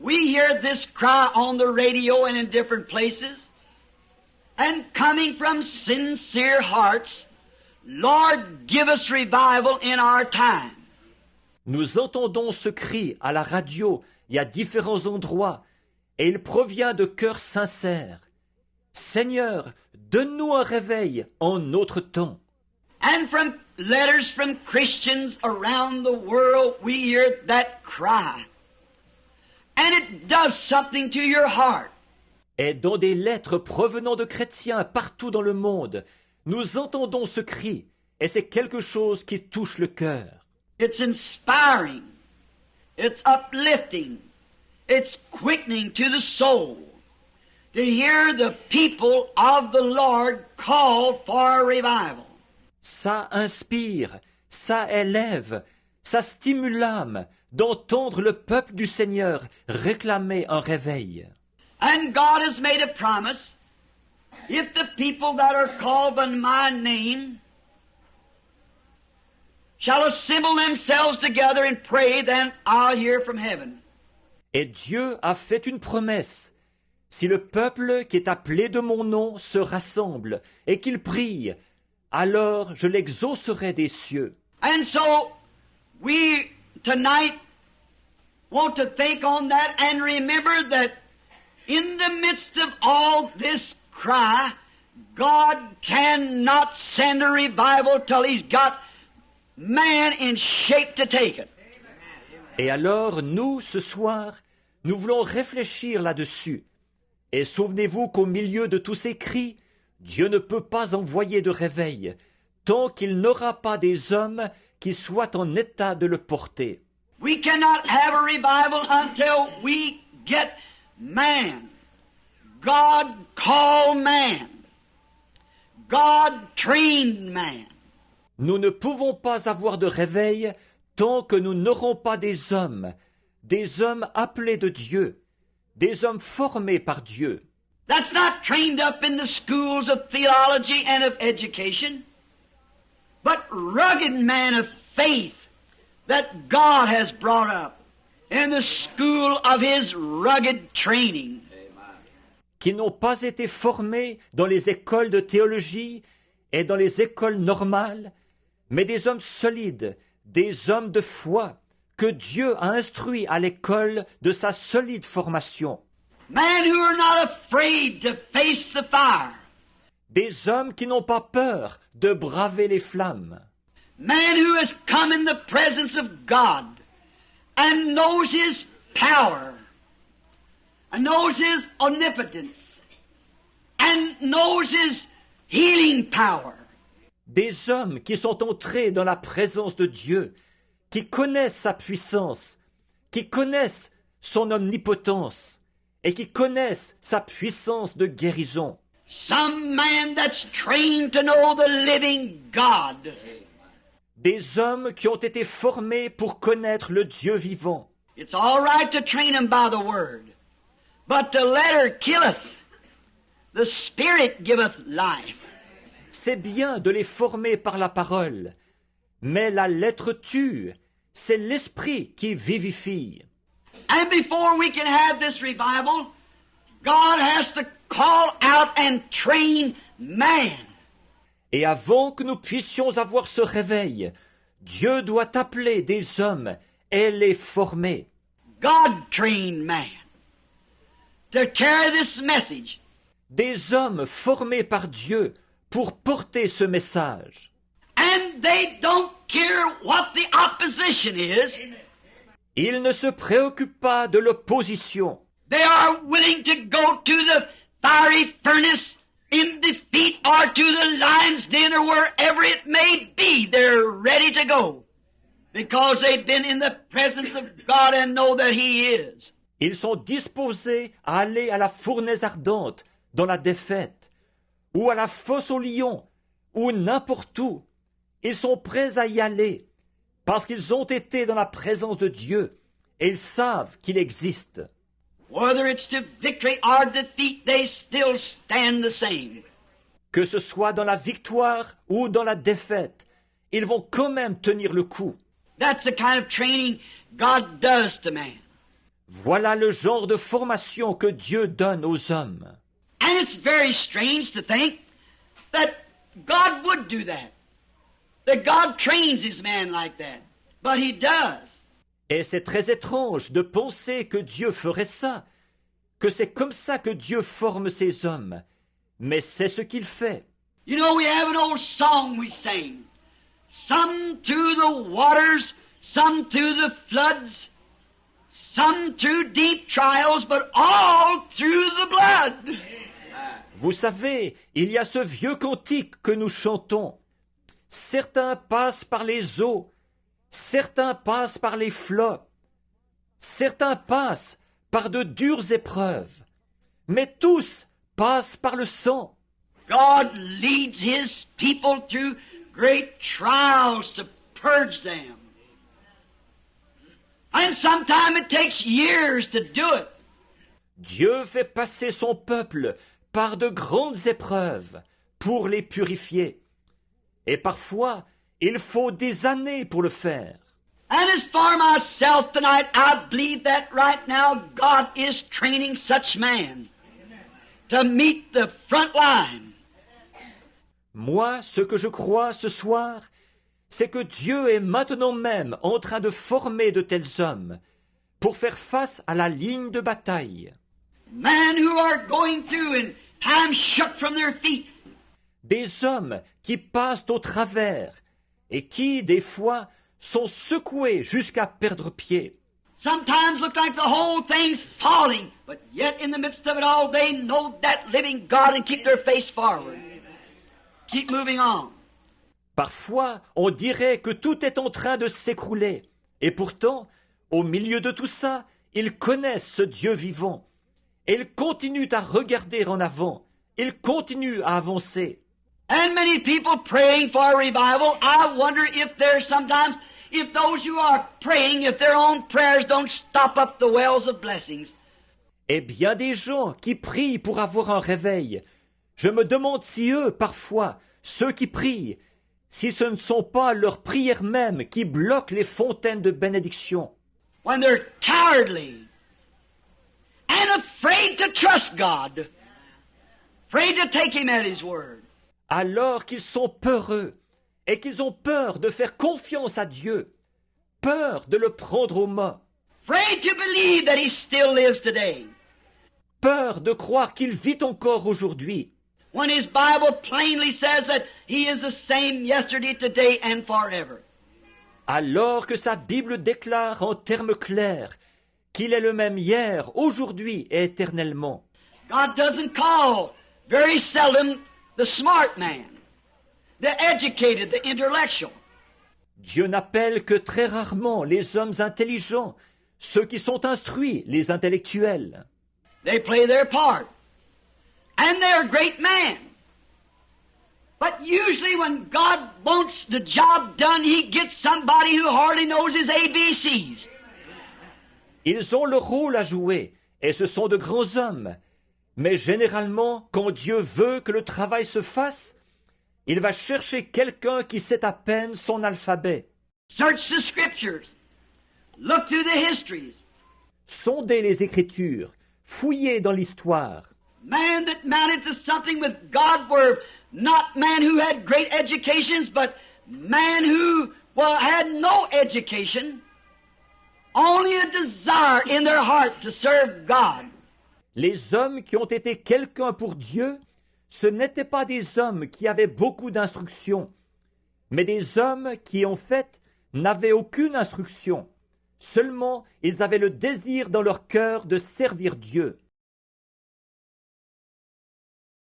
We hear this cry on the radio and in different places, and coming from sincere hearts, Lord, give us revival in our time. Nous entendons ce cri à la radio et à différents endroits, et il provient de cœurs sincères. Seigneur, donne-nous un réveil en notre temps. And from letters from Christians around the world, we hear that cry. And it does something to your heart. Et dans des lettres provenant de chrétiens partout dans le monde, nous entendons ce cri, et c'est quelque chose qui touche le cœur. It's inspiring. It's uplifting. It's quickening to the soul to hear the people of the Lord call for a revival. Ça inspire, ça élève, ça stimule l'âme d'entendre le peuple du Seigneur réclamer un réveil. And God has made a promise. If the people that are called by my name shall assemble themselves together and pray, then I'll hear from heaven. Et Dieu a fait une promesse. Si le peuple qui est appelé de mon nom se rassemble et qu'il prie, alors je l'exaucerai des cieux. And so we tonight want to think on that and remember that in the midst of all this cry, God cannot send a revival till He's got man in shape to take it. Et alors, nous, ce soir, nous voulons réfléchir là-dessus. Et souvenez-vous qu'au milieu de tous ces cris, Dieu ne peut pas envoyer de réveil tant qu'il n'aura pas des hommes qui soient en état de le porter. We cannot have a revival until we get man. God called man. God trained man. Nous ne pouvons pas avoir de réveil tant que nous n'aurons pas des hommes appelés de Dieu, des hommes formés par Dieu. That's not trained up in the schools of theology and of education, but rugged men of faith that God has brought up in the school of His rugged training. Qui n'ont pas été formés dans les écoles de théologie et dans les écoles normales, mais des hommes solides, des hommes de foi, que Dieu a instruits à l'école de sa solide formation. Men who are not afraid to face the fire. Des hommes qui n'ont pas peur de braver les flammes. Man who has come in the presence of God and knows His power, and knows His omnipotence, and knows His healing power. Des hommes qui sont entrés dans la présence de Dieu, qui connaissent sa puissance, qui connaissent son omnipotence et qui connaissent sa puissance de guérison. Some man that's trained to know the living God. Des hommes qui ont été formés pour connaître le Dieu vivant. It's all right to train them by the word, but the letter killeth, the Spirit giveth life. C'est bien de les former par la parole, mais la lettre tue, c'est l'esprit qui vivifie. And before we can have this revival, God has to call out and train man. Et avant que nous puissions avoir ce réveil, Dieu doit appeler des hommes et les former. God trained man to carry this message. Des hommes formés par Dieu pour porter ce message. And they don't care what the opposition is. Ils ne se préoccupent pas de l'opposition. They are willing to go to the fiery furnace in defeat or to the lion's den or wherever it may be. They're ready to go because they've been in the presence of God and know that He is. Ils sont disposés à aller à la fournaise ardente dans la défaite, ou à la fosse au lion, ou n'importe où. Ils sont prêts à y aller parce qu'ils ont été dans la présence de Dieu et ils savent qu'il existe. Whether it's to victory or defeat, they still stand the same. Que ce soit dans la victoire ou dans la défaite, ils vont quand même tenir le coup. That's the kind of training God does to man. Voilà le genre de formation que Dieu donne aux hommes. And it's very strange to think that God would do that. That God trains His man like that. But He does. Et c'est très étrange de penser que Dieu ferait ça, que c'est comme ça que Dieu forme ses hommes. Mais c'est ce qu'il fait. You know, we have an old song we sing. Some through the waters, some through the floods, some through deep trials, but all through the blood. Vous savez, il y a ce vieux cantique que nous chantons. Certains passent par les eaux, certains passent par les flots, certains passent par de dures épreuves, mais tous passent par le sang. God leads His people through great trials to purge them. And sometimes it takes years to do it. Dieu fait passer son peuple par de grandes épreuves pour les purifier. Et parfois, il faut des années pour le faire. And as for myself tonight, I believe that right now God is training such man to meet the front line. Moi, ce que je crois ce soir, c'est que Dieu est maintenant même en train de former de tels hommes pour faire face à la ligne de bataille. Men who are going through and time shook from their feet. Des hommes qui passent au travers et qui, des fois, sont secoués jusqu'à perdre pied. Sometimes look like the whole thing's falling, but yet in the midst of it all, they know that living God and keep their face forward. Keep moving on. Parfois, on dirait que tout est en train de s'écrouler. Et pourtant, au milieu de tout ça, ils connaissent ce Dieu vivant. Et ils continuent à regarder en avant. Ils continuent à avancer. And many people praying for a revival, I wonder if there's sometimes, if those who are praying, if their own prayers don't stop up the wells of blessings. Et bien des gens qui prient pour avoir un réveil. Je me demande si eux, parfois, ceux qui prient, si ce ne sont pas leurs prières mêmes qui bloquent les fontaines de bénédiction. When they're cowardly and afraid to trust God, afraid to take Him at His word. Alors qu'ils sont peureux et qu'ils ont peur de faire confiance à Dieu, peur de le prendre au mot, Afraid to believe that He still lives today. peur de croire qu'il vit encore aujourd'hui, When His Bible plainly says that He is the same yesterday, today, and forever. alors que sa Bible déclare en termes clairs qu'il est le même hier, aujourd'hui et éternellement. God doesn't call very seldom the smart man, the educated, the intellectual. Dieu n'appelle que très rarement les hommes intelligents, ceux qui sont instruits, les intellectuels. They play their part. And they're great men. But usually when God wants the job done, He gets somebody who hardly knows his ABCs. Ils ont leur rôle à jouer, et ce sont de grands hommes. Mais généralement, quand Dieu veut que le travail se fasse, il va chercher quelqu'un qui sait à peine son alphabet. Search the scriptures. Look through the histories. Sondez les Écritures, fouillez dans l'histoire. Man that mounted to something with God were not man who had great educations, but man who, had no education, only a desire in their heart to serve God. Les hommes qui ont été quelqu'un pour Dieu, ce n'étaient pas des hommes qui avaient beaucoup d'instruction, mais des hommes qui, en fait, n'avaient aucune instruction. Seulement, ils avaient le désir dans leur cœur de servir Dieu.